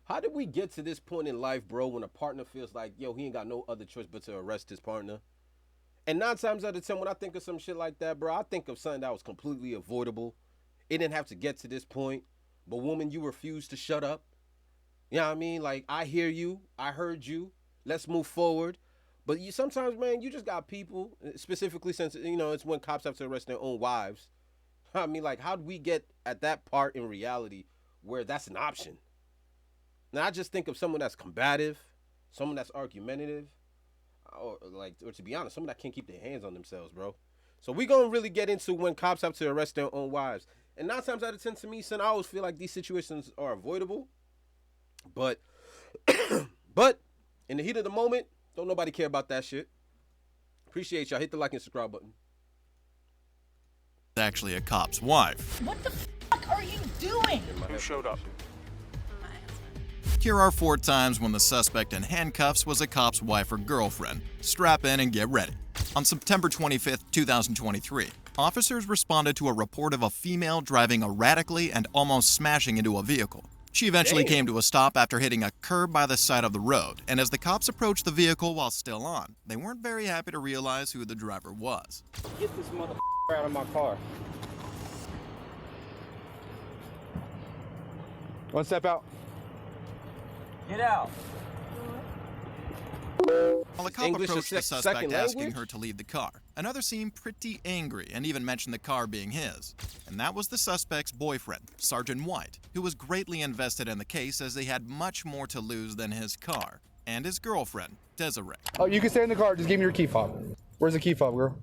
How did we get to this point in life, bro, when a partner feels like, yo, he ain't got no other choice but to arrest his partner? And 9 times out of 10, when I think of some shit like that, bro, I think of something that was completely avoidable. It didn't have to get to this point. But woman, you refuse to shut up. You know what I mean? Like, I hear you. I heard you. Let's move forward. But you sometimes, man, you just got people, specifically since, it's when cops have to arrest their own wives. I mean, like, how do we get at that part in reality where that's an option? Now, I just think of someone that's combative, someone that's argumentative, or to be honest, someone that can't keep their hands on themselves, bro. So we gonna really get into when cops have to arrest their own wives. And 9 times out of 10, to me, son, I always feel like these situations are avoidable. But, but in the heat of the moment, don't nobody care about that shit. Appreciate y'all. Hit the like and subscribe button. Actually a cop's wife. What the fuck are you doing? Who showed up? Here are 4 times when the suspect in handcuffs was a cop's wife or girlfriend. Strap in and get ready. On September 25, 2023, officers responded to a report of a female driving erratically and almost smashing into a vehicle. She eventually came to a stop after hitting a curb by the side of the road, and as the cops approached the vehicle while still on, they weren't very happy to realize who the driver was. Get this motherfucker out of my car. One step out. Get out. While the cop English approached the is suspect second asking language? her to leave the car, another seemed pretty angry and even mentioned the car being his. And that was the suspect's boyfriend, Sergeant White, who was greatly invested in the case as he had much more to lose than his car, and his girlfriend, Desiree. Oh, you can stay in the car. Just give me your key fob. Where's the key fob, girl?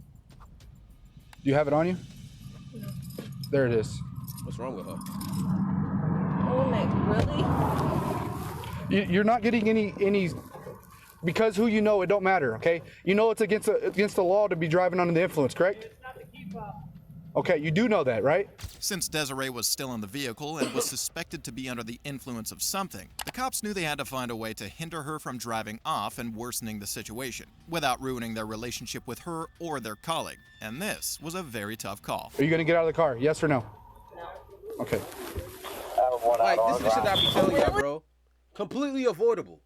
Do you have it on you? No. There it is. What's wrong with her? Oh, Nick, really? You're not getting any. Because who you know, it don't matter, okay? You know it's against the law to be driving under the influence, correct? Okay, you do know that, right? Since Desiree was still in the vehicle and was suspected to be under the influence of something, the cops knew they had to find a way to hinder her from driving off and worsening the situation, without ruining their relationship with her or their colleague. And this was a very tough call. Are you gonna get out of the car? Yes or no? No. Okay. Like, this is the shit that I be telling y'all, bro. Completely avoidable.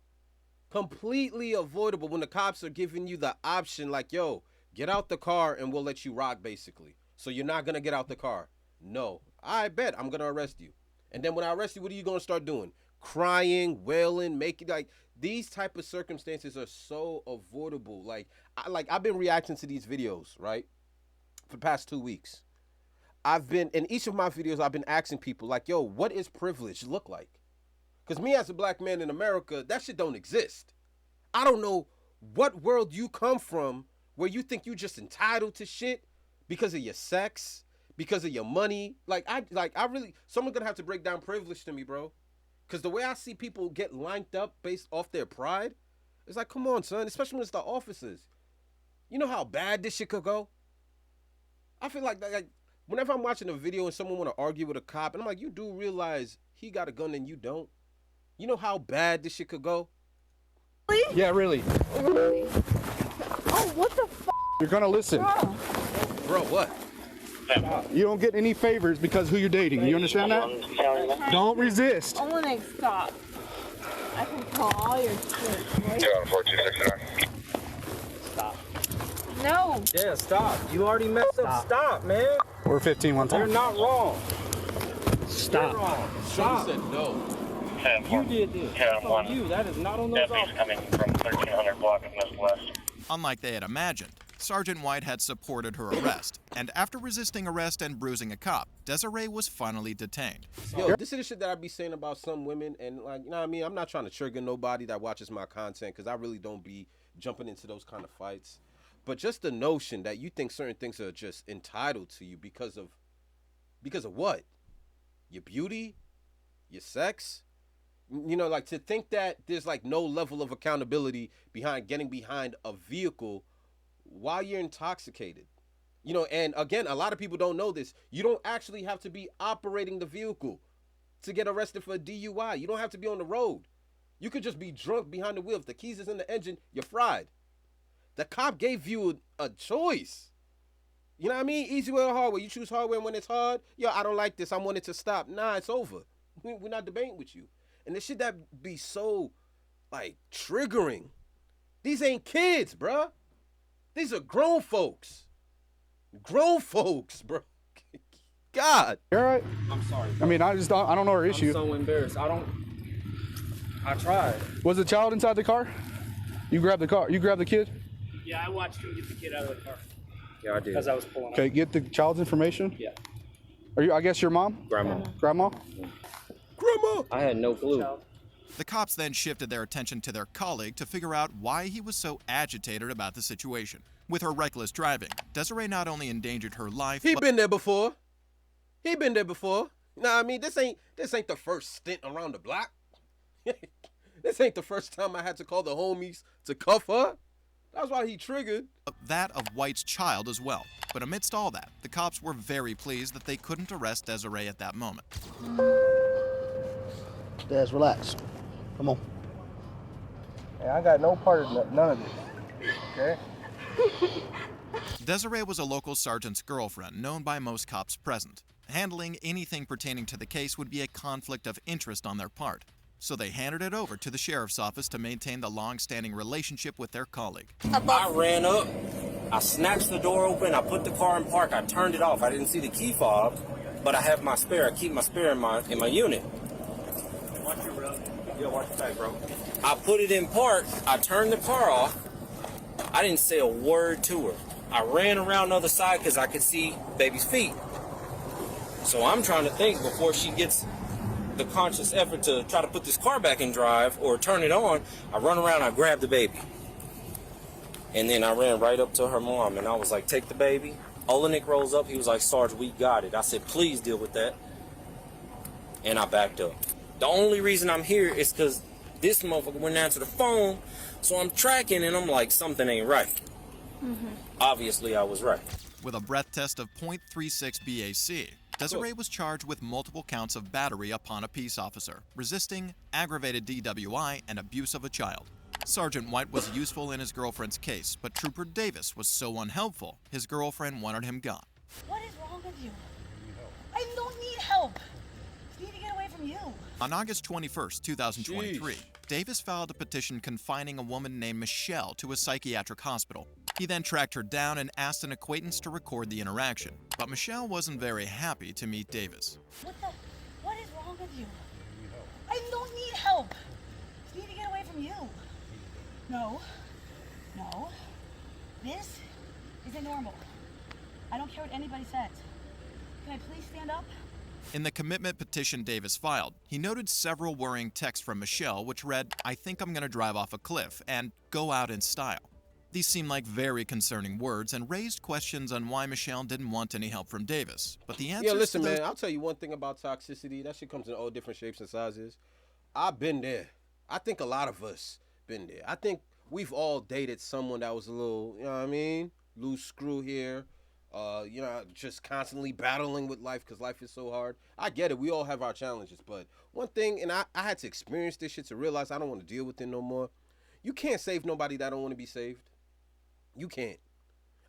Completely avoidable when the cops are giving you the option, like, yo, get out the car and we'll let you rock, basically. So you're not going to get out the car. No. I bet I'm going to arrest you. And then when I arrest you, what are you going to start doing? Crying, wailing, making, like, these type of circumstances are so avoidable. I've been reacting to these videos, right, for the past 2 weeks. In each of my videos, I've been asking people, like, yo, what is privilege look like? Because me as a black man in America, that shit don't exist. I don't know what world you come from where you think you just entitled to shit because of your sex, because of your money. Someone's gonna have to break down privilege to me, bro. Because the way I see people get lined up based off their pride, it's like, come on, son, especially when it's the officers. You know how bad this shit could go? I feel like whenever I'm watching a video and someone want to argue with a cop, and I'm like, you do realize he got a gun and you don't? You know how bad this shit could go? Really? Yeah, really. Really? Oh, what the f***? You're gonna listen. Bro, what? You don't get any favors because who you're dating. You understand that? Don't resist. Oh, Nick, stop. I can call all your shit, right? Stop. No. Yeah, stop. You already messed up. Stop, man. We're 15 one You're time. not wrong. Stop. You're wrong. Sean Stop. said no. You did this. That's on you. That is not on those officers. coming from 1300 block of West. Unlike they had imagined, Sergeant White had supported her arrest, and after resisting arrest and bruising a cop, Desiree was finally detained. Yo, this is the shit that I be saying about some women, and like, you know what I mean? I'm not trying to trigger nobody that watches my content, because I really don't be jumping into those kind of fights. But just the notion that you think certain things are just entitled to you because of what? Your beauty? Your sex? You know, like, to think that there's like no level of accountability behind getting behind a vehicle while you're intoxicated. You know, and again, a lot of people don't know this. You don't actually have to be operating the vehicle to get arrested for a DUI. You don't have to be on the road. You could just be drunk behind the wheel. If the keys is in the engine, you're fried. The cop gave you a choice. You know what I mean? Easy way or hard way. You choose hard way when it's hard. Yo, I don't like this. I want it to stop. Nah, it's over. We're not debating with you. And the shit that be so, like, triggering. These ain't kids, bruh. These are grown folks. Grown folks, bro. God. You all right? I'm sorry. I mean, I don't know her issue. I'm so embarrassed. I tried. Was the child inside the car? You grabbed the car. You grabbed the kid? Yeah, I watched him get the kid out of the car. Yeah, I did. As I was pulling Okay, get the child's information. Yeah. Are you? I guess your mom. Grandma. Grandma. Grandma. I had no clue. The cops then shifted their attention to their colleague to figure out why he was so agitated about the situation. With her reckless driving, Desiree not only endangered her life, He but been there before. He been there before. You know what I mean? This ain't the first stint around the block. This ain't the first time I had to call the homies to cuff her. That's why he triggered. that of White's child as well. But amidst all that, the cops were very pleased that they couldn't arrest Desiree at that moment. Des, relax. Come on. Hey, I got no part of none of this. Okay? Desiree was a local sergeant's girlfriend known by most cops present. Handling anything pertaining to the case would be a conflict of interest on their part, so they handed it over to the sheriff's office to maintain the long-standing relationship with their colleague. I ran up, I snatched the door open, I put the car in park, I turned it off. I didn't see the key fob, but I have my spare. I keep my spare in my unit. Watch your bro. Yeah, watch your back, bro. I put it in park, I turned the car off. I didn't say a word to her. I ran around the other side because I could see baby's feet. So I'm trying to think before she gets the conscious effort to try to put this car back in drive or turn it on. I run around, I grab the baby. And then I ran right up to her mom and I was like, take the baby. Olenek rolls up, he was like, Sarge, we got it. I said, please deal with that. And I backed up. The only reason I'm here is because this motherfucker wouldn't answer the phone, so I'm tracking and I'm like, something ain't right. Obviously, I was right. With a breath test of .36 BAC, Desiree was charged with multiple counts of battery upon a peace officer, resisting, aggravated DWI, and abuse of a child. Sergeant White was useful in his girlfriend's case, but Trooper Davis was so unhelpful, his girlfriend wanted him gone. What is wrong with you? I don't need help. I need to get away from you. On August 21st, 2023, Jeez. Davis filed a petition confining a woman named Michelle to a psychiatric hospital. He then tracked her down and asked an acquaintance to record the interaction. But Michelle wasn't very happy to meet Davis. What is wrong with you? I don't need help. I need to get away from you. No. This isn't normal. I don't care what anybody says. Can I please stand up? In the commitment petition Davis filed, he noted several worrying texts from Michelle which read, "I think I'm gonna drive off a cliff," and "go out in style." These seemed like very concerning words and raised questions on why Michelle didn't want any help from Davis. But the answer Listen, man, I'll tell you one thing about toxicity. That shit comes in all different shapes and sizes. I've been there. I think a lot of us been there. I think we've all dated someone that was a little, you know what I mean, loose screw here. Just constantly battling with life because life is so hard. I get it. We all have our challenges. But one thing, and I had to experience this shit to realize I don't want to deal with it no more. You can't save nobody that don't want to be saved. You can't.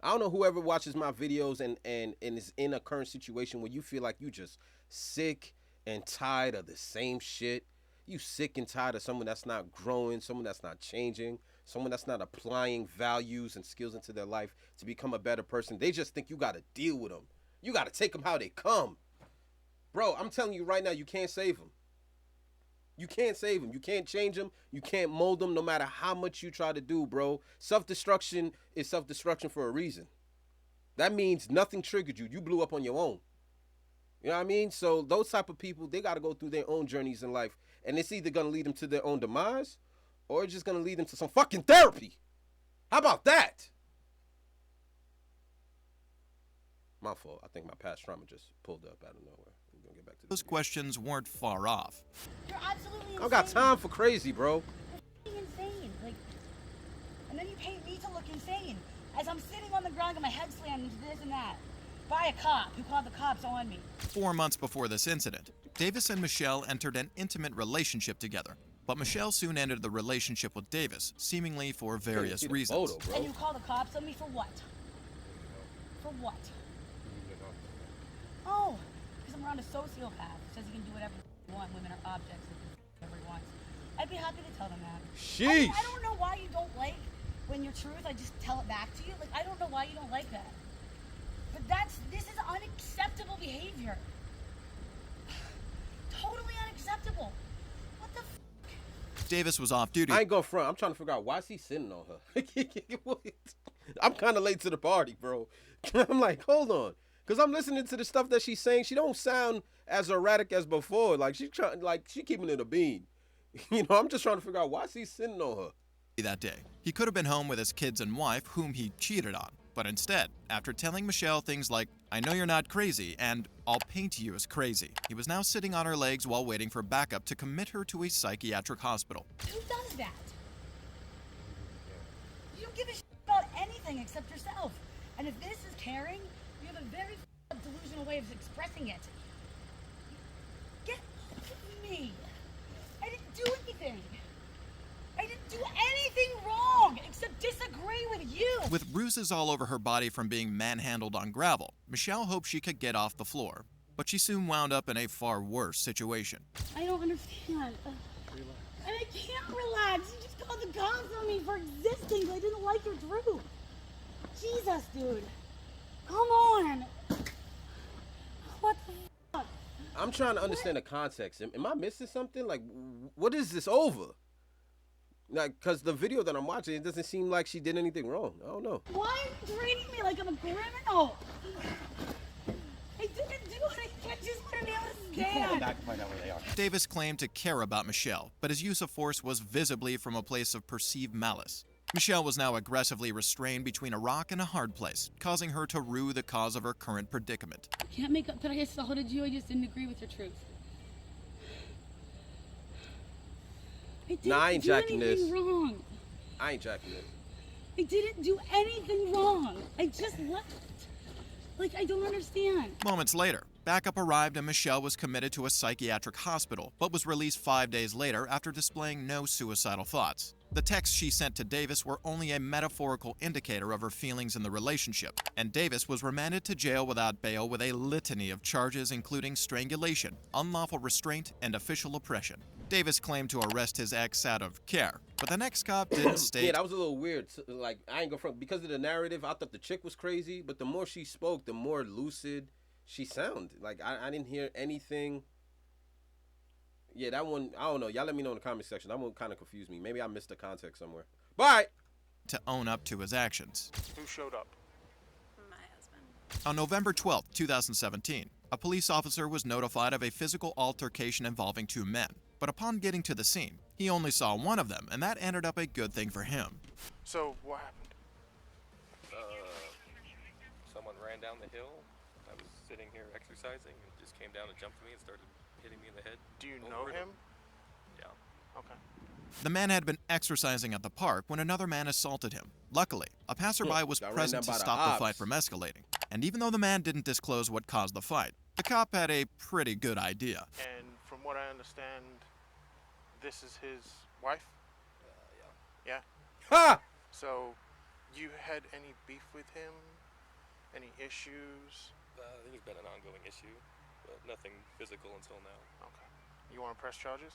I don't know whoever watches my videos and is in a current situation where you feel like you just sick and tired of the same shit. You sick and tired of someone that's not growing, someone that's not changing, someone that's not applying values and skills into their life to become a better person. They just think you got to deal with them. You got to take them how they come. Bro, I'm telling you right now, you can't save them. You can't save them. You can't change them. You can't mold them no matter how much you try to do, bro. Self-destruction is self-destruction for a reason. That means nothing triggered you. You blew up on your own. You know what I mean? So those type of people, they got to go through their own journeys in life. And it's either going to lead them to their own demise or it's just going to lead them to some fucking therapy. How about that? My fault. I think my past trauma just pulled up out of nowhere. We're going to get back to those questions weren't far off. You're absolutely insane. I don't got time for crazy, bro. You're insane. And then you paint me to look insane. As I'm sitting on the ground and my head slammed into this and that. By a cop who called the cops on me. 4 months before this incident, Davis and Michelle entered an intimate relationship together. But Michelle soon ended the relationship with Davis, seemingly for various reasons. Photo, and you call the cops on me for what? For what? Oh, because I'm around a sociopath who says he can do whatever you want. Women are objects. wants. I'd be happy to tell them that. Sheesh. I don't know why you don't like when your truth, I just tell it back to you. Like, I don't know why you don't like that. But this is unacceptable behavior. Totally unacceptable. What the f? Davis was off duty. I ain't going front. I'm trying to figure out why is he sitting on her. I'm kind of late to the party, bro. I'm like, hold on. Because I'm listening to the stuff that she's saying. She don't sound as erratic as before. Like, she keeping it a bean. You know, I'm just trying to figure out why is he sitting on her. That day, he could have been home with his kids and wife, whom he cheated on. But instead, after telling Michelle things like, "I know you're not crazy," and "I'll paint you as crazy," he was now sitting on her legs while waiting for backup to commit her to a psychiatric hospital. Who does that? You don't give a shit about anything except yourself. And if this is caring, you have a very delusional way of expressing it. Get off of me. I didn't do anything. I didn't do anything wrong except disagree with you. With bruises all over her body from being manhandled on gravel, Michelle hoped she could get off the floor. But she soon wound up in a far worse situation. I don't understand. And I can't relax. You just called the cops on me for existing. I didn't like your truth. Jesus, dude. Come on. What the fuck? I'm trying to understand the context. Am I missing something? Like, what is this over? Like, because the video that I'm watching, it doesn't seem like she did anything wrong. I don't know. Why are you treating me like I'm a criminal? I didn't do anything. I just want to be able to stand. Back and find out where they are. Davis claimed to care about Michelle, but his use of force was visibly from a place of perceived malice. Michelle was now aggressively restrained between a rock and a hard place, causing her to rue the cause of her current predicament. I can't make up that I assaulted you. I just didn't agree with your truth. Nah, I ain't jacking this. Wrong. I ain't jacking this. I didn't do anything wrong. I just left. Like, I don't understand. Moments later, backup arrived and Michelle was committed to a psychiatric hospital, but was released 5 days later after displaying no suicidal thoughts. The texts she sent to Davis were only a metaphorical indicator of her feelings in the relationship, and Davis was remanded to jail without bail with a litany of charges including strangulation, unlawful restraint, and official oppression. Davis claimed to arrest his ex out of care, but the next cop didn't state... Yeah, that was a little weird. Like, I ain't go front. Because of the narrative, I thought the chick was crazy, but the more she spoke, the more lucid she sounded. Like, I didn't hear anything... Yeah, that one, I don't know. Y'all let me know in the comment section. That one kind of confused me. Maybe I missed the context somewhere. Bye! ...to own up to his actions. Who showed up? My husband. On November 12, 2017, a police officer was notified of a physical altercation involving two men. But upon getting to the scene, he only saw one of them, and that ended up a good thing for him. So, what happened? Someone ran down the hill. I was sitting here exercising and just came down and jumped me and started hitting me in the head. Do you know him? Yeah. Okay. The man had been exercising at the park when another man assaulted him. Luckily, a passerby was present to stop the fight from escalating. And even though the man didn't disclose what caused the fight, the cop had a pretty good idea. And from what I understand, this is his wife? Yeah. Ha! So, you had any beef with him? Any issues? There's been an ongoing issue, but nothing physical until now. Okay. You want to press charges?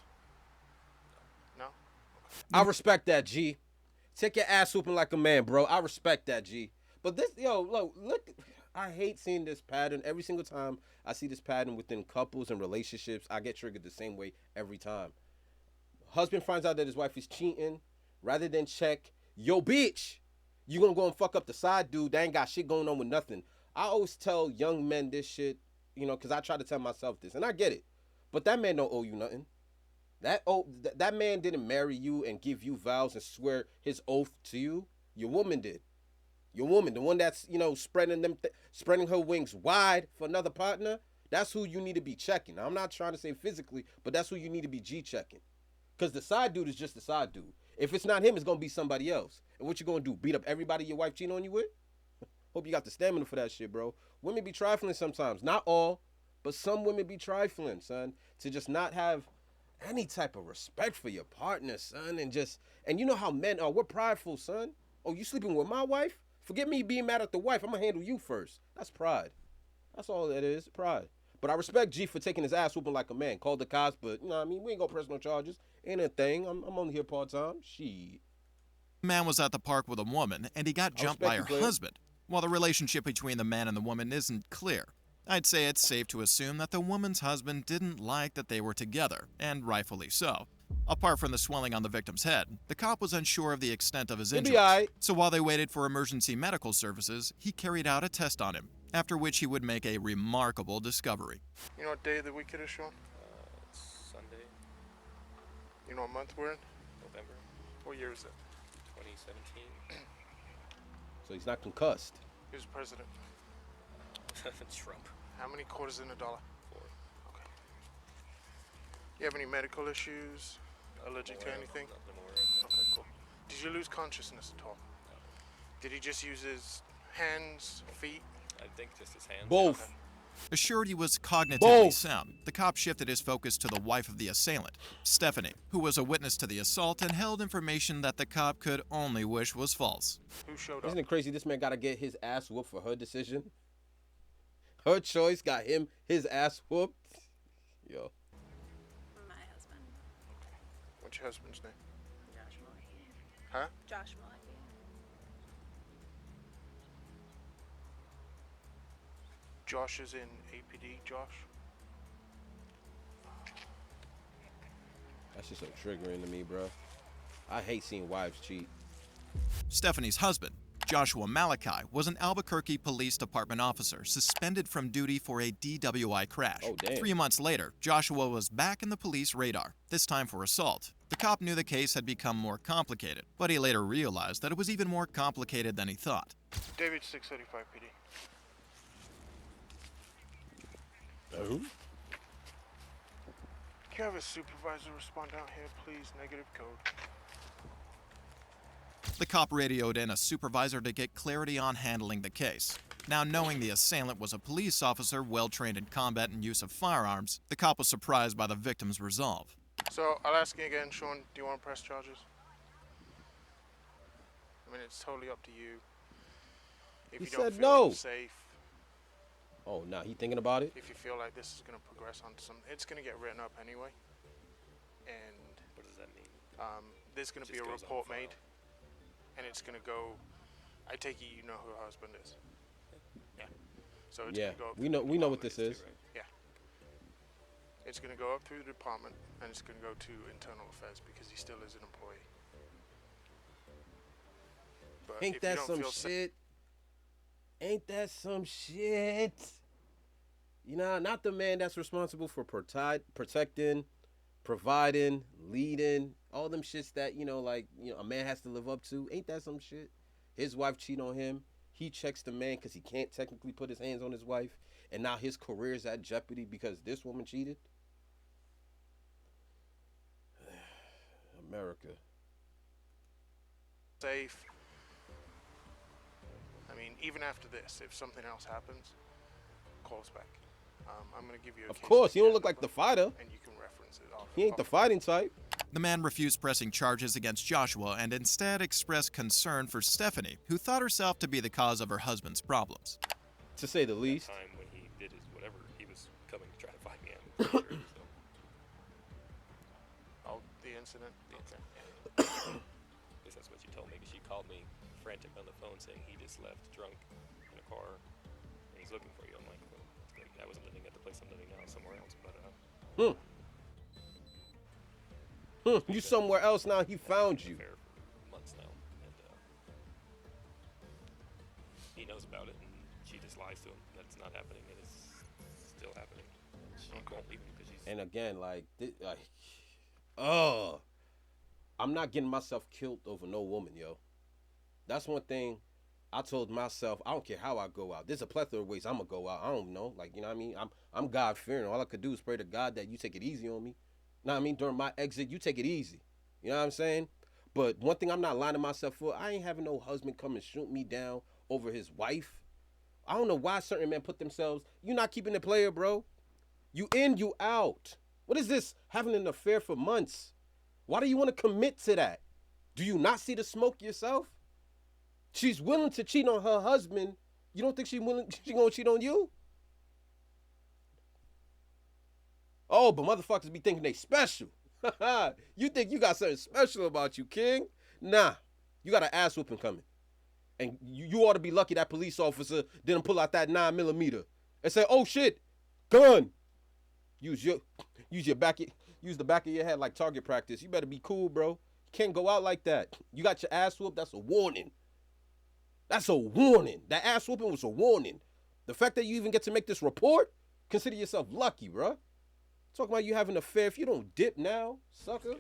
No? Okay. I respect that, G. Take your ass whooping like a man, bro. I respect that, G. But this, look, I hate seeing this pattern. Every single time I see this pattern within couples and relationships, I get triggered the same way every time. Husband finds out that his wife is cheating. Rather than check, yo, bitch, you gonna go and fuck up the side dude that ain't got shit going on with nothing. I always tell young men this shit, because I try to tell myself this, and I get it. But that man don't owe you nothing. That man didn't marry you and give you vows and swear his oath to you. Your woman did. Your woman, the one that's, spreading her wings wide for another partner, that's who you need to be checking. Now, I'm not trying to say physically, but that's who you need to be G-checking. Because the side dude is just the side dude. If it's not him, it's going to be somebody else. And what you going to do, beat up everybody your wife cheating on you with? Hope you got the stamina for that shit, bro. Women be trifling sometimes. Not all, but some women be trifling, son. To just not have any type of respect for your partner, son. And you know how men are. We're prideful, son. Oh, you sleeping with my wife? Forget me being mad at the wife. I'm going to handle you first. That's pride. That's all that is, pride. But I respect G for taking his ass whooping like a man. Called the cops, but you know what I mean? We ain't gonna press no charges. Ain't a thing. I'm only here part-time. Shit. The man was at the park with a woman, and he got jumped by her husband. While the relationship between the man and the woman isn't clear, I'd say it's safe to assume that the woman's husband didn't like that they were together, and rightfully so. Apart from the swelling on the victim's head, the cop was unsure of the extent of his injuries. So while they waited for emergency medical services, he carried out a test on him, after which he would make a remarkable discovery. You know what day of the week it is, Sean? It's Sunday. You know what month we're in? November. What year is it? 2017. So he's not concussed. Who's president? Trump. How many quarters in a dollar? 4. Okay. You have any medical issues? Allergic to anything? Okay, cool. Did you lose consciousness at all? No. Did he just use his hands, feet? I think just his hands. Both. Okay. Assured he was cognitively sound, the cop shifted his focus to the wife of the assailant, Stephanie, who was a witness to the assault and held information that the cop could only wish was false. Who showed up? Isn't it crazy this man got to get his ass whooped for her decision? Her choice got him his ass whooped. Yo. My husband. Okay. What's your husband's name? Josh Mulligan. Huh? Josh Mulligan. Josh is in APD, Josh? That's just so triggering to me, bro. I hate seeing wives cheat. Stephanie's husband, Joshua Malachi, was an Albuquerque Police Department officer suspended from duty for a DWI crash. Oh, damn. 3 months later, Joshua was back in the police radar, this time for assault. The cop knew the case had become more complicated, but he later realized that it was even more complicated than he thought. David 635 PD. Who? Can you have a supervisor respond out here, please? Negative code. The cop radioed in a supervisor to get clarity on handling the case. Now, knowing the assailant was a police officer well-trained in combat and use of firearms, the cop was surprised by the victim's resolve. So, I'll ask you again, Sean, do you want to press charges? I mean, it's totally up to you. If He you don't said feel no. safe, Oh, nah, he thinking about it? if you feel like this is going to progress onto some, it's going to get written up anyway. And What does that mean? there's going to be a Just goes on report file. made, and it's going to go. I take it you know who her husband is. Yeah. So it's Yeah, going to go. we know what this is. Yeah. It's going to go up through the department, and it's going to go to internal affairs because he still is an employee. But Ain't if you that don't some feel shit? Ain't that some shit? You know, not the man that's responsible for protecting, providing, leading, all them shits that, you know, like, you know, a man has to live up to. Ain't that some shit? His wife cheat on him. He checks the man because he can't technically put his hands on his wife. And now his career is at jeopardy because this woman cheated. America. safe. I mean, even after this, if something else happens, call us back. I'm going to give you a Of case course, he don't again, look like the fighter. and you can reference it off. He ain't the fighting type. The man refused pressing charges against Joshua and instead expressed concern for Stephanie, who thought herself to be the cause of her husband's problems. To say the least. Time when he did his whatever, he was coming to try to find me. I'm pretty sure, so. Oh, the incident? Okay. Okay. I guess that's what you told me. 'Cause she called me frantic on the phone saying he just left drunk in a car and he's looking for you. I'm like, well, I wasn't living at the place I'm living now, somewhere else. But You somewhere else now. He found you. affair for months now, and he knows about it, and she just lies to him that it's not happening, and it's still happening. She won't leave him because she's. And again, oh, I'm not getting myself killed over no woman, yo. That's one thing I told myself. I don't care how I go out. There's a plethora of ways I'm gonna go out. I don't know, like, you know what I mean. I'm God fearing. All I could do is pray to God that you take it easy on me. Know what I mean? During my exit, you take it easy. You know what I'm saying? But one thing I'm not lining myself for, I ain't having no husband come and shoot me down over his wife. I don't know why certain men put themselves, you're not keeping the player, bro. You in, you out. What is this? Having an affair for months. Why do you want to commit to that? Do you not see the smoke yourself? She's willing to cheat on her husband. You don't think she's gonna cheat on you? Oh, but motherfuckers be thinking they special. You think you got something special about you, King? Nah, you got an ass whooping coming. And you ought to be lucky that police officer didn't pull out that 9mm and say, "Oh shit, gun." Use the back of your head like target practice. You better be cool, bro. You can't go out like that. You got your ass whooped. That's a warning. That's a warning. That ass whooping was a warning. The fact that you even get to make this report, consider yourself lucky, bro. Talking about you having an affair. If you don't dip now, sucker.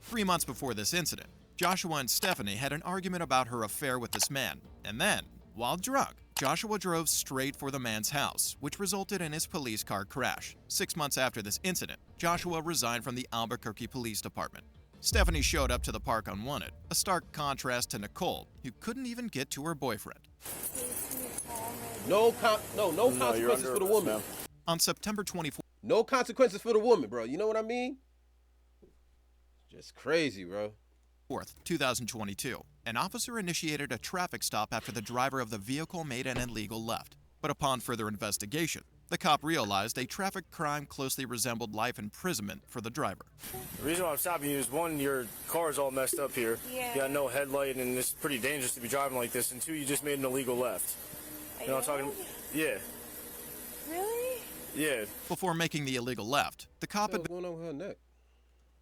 3 months before this incident, Joshua and Stephanie had an argument about her affair with this man, and then, while drunk, Joshua drove straight for the man's house, which resulted in his police car crash. 6 months after this incident, Joshua resigned from the Albuquerque Police Department. Stephanie showed up to the park unwanted, a stark contrast to Nicole, who couldn't even get to her boyfriend. No consequences for the woman. On September 24th, no consequences for the woman, bro. You know what I mean? Just crazy, bro. 2022, an officer initiated a traffic stop after the driver of the vehicle made an illegal left. But upon further investigation, the cop realized a traffic crime closely resembled life imprisonment for the driver. The reason why I'm stopping you is, one, your car is all messed up here. Yeah. You got no headlight, and it's pretty dangerous to be driving like this. And two, you just made an illegal left. You know what I'm talking about? Yeah. Really? Yeah. Before making the illegal left, the cop had going on with her neck?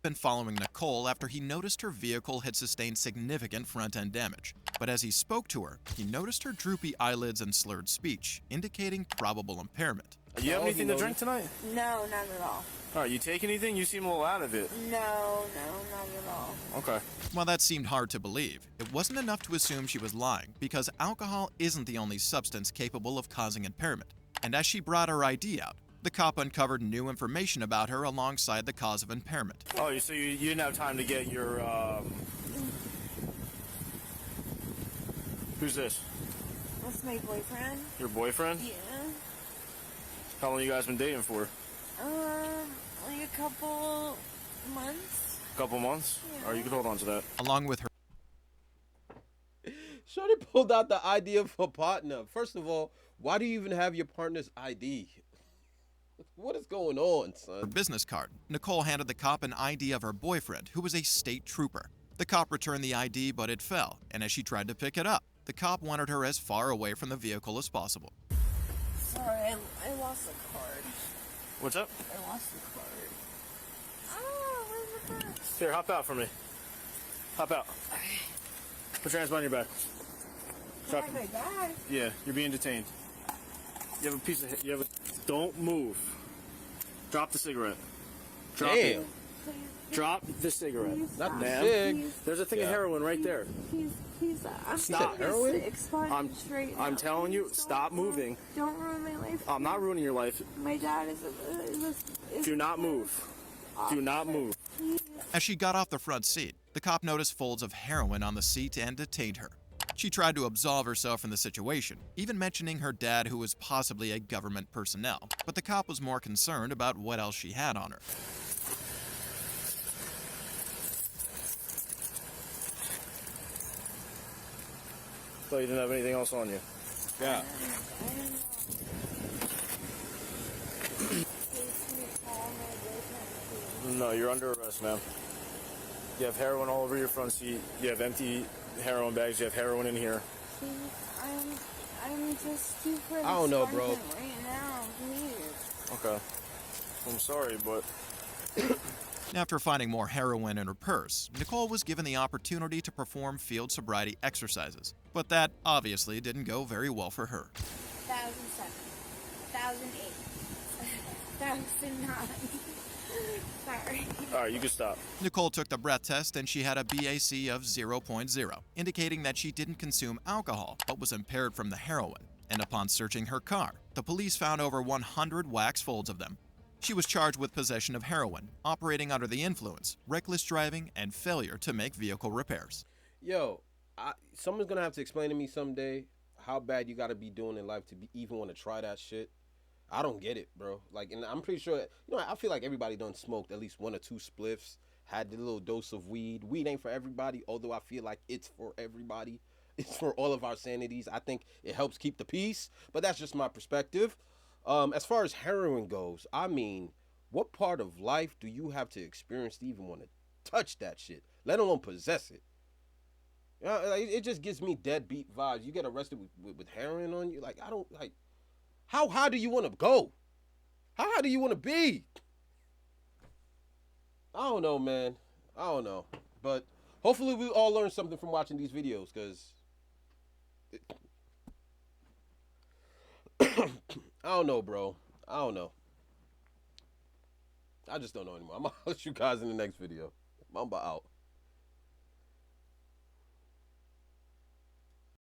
Been following Nicole after he noticed her vehicle had sustained significant front-end damage. But as he spoke to her, he noticed her droopy eyelids and slurred speech, indicating probable impairment. You have anything to drink tonight? No, not at all. All right, you take anything? You seem a little out of it. No, not at all. Okay. While that seemed hard to believe, it wasn't enough to assume she was lying, because alcohol isn't the only substance capable of causing impairment. And as she brought her ID out, the cop uncovered new information about her alongside the cause of impairment. Oh, so you didn't have time to get your, Who's this? That's my boyfriend. Your boyfriend? Yeah. How long you guys been dating for? Like a couple months. Couple months? Yeah. All right, you can hold on to that. Along with her. Shorty pulled out the ID of her partner. First of all, why do you even have your partner's ID? What is going on, son? Her business card, Nicole handed the cop an ID of her boyfriend, who was a state trooper. The cop returned the ID, but it fell, and as she tried to pick it up, the cop wanted her as far away from the vehicle as possible. Sorry, I lost the card. What's up? I lost the card. Oh, where's the purse? Here, hop out for me. Hop out. Put your hands behind your back. Drop My bag. Yeah, you're being detained. You have a piece of... Don't move. Drop the cigarette. Drop Damn. it. Drop the cigarette. Not the Ma'am. cig. There's a thing of heroin right there. Please, I'm Stop. Heroin? I'm telling you, stop moving. Don't ruin my life. I'm not ruining your life. My dad is Do not move. Do not move. As she got off the front seat, the cop noticed folds of heroin on the seat and detained her. She tried to absolve herself from the situation, even mentioning her dad, who was possibly a government personnel, but the cop was more concerned about what else she had on her. So you didn't have anything else on you? Yeah. No, you're under arrest, ma'am. You have heroin all over your front seat. You have empty heroin bags. You have heroin in here. Please, I'm just too for I don't know, bro. right now, please. Okay. I'm sorry, but... After finding more heroin in her purse, Nicole was given the opportunity to perform field sobriety exercises. But that obviously didn't go very well for her. 1007, 1008, 1009. Sorry. All right, you can stop. Nicole took the breath test and she had a BAC of 0.0, indicating that she didn't consume alcohol but was impaired from the heroin. And upon searching her car, the police found over 100 wax folds of them. She was charged with possession of heroin, operating under the influence, reckless driving, and failure to make vehicle repairs. Yo, someone's gonna have to explain to me someday how bad you gotta be doing in life to even want to try that shit. I don't get it, bro. Like, and I'm pretty sure, I feel like everybody done smoked at least 1 or 2 spliffs, had the little dose of weed. Weed ain't for everybody, although I feel like it's for everybody. It's for all of our sanities. I think it helps keep the peace, but that's just my perspective. As far as heroin goes, I mean, what part of life do you have to experience to even want to touch that shit, let alone possess it? Like, it just gives me deadbeat vibes. You get arrested with heroin on you. Like, I don't, like, how high do you want to go? How high do you want to be? I don't know, man. I don't know. But hopefully we all learn something from watching these videos, because I don't know, bro. I don't know. I just don't know anymore. I'm going to let you guys in the next video. Mamba out.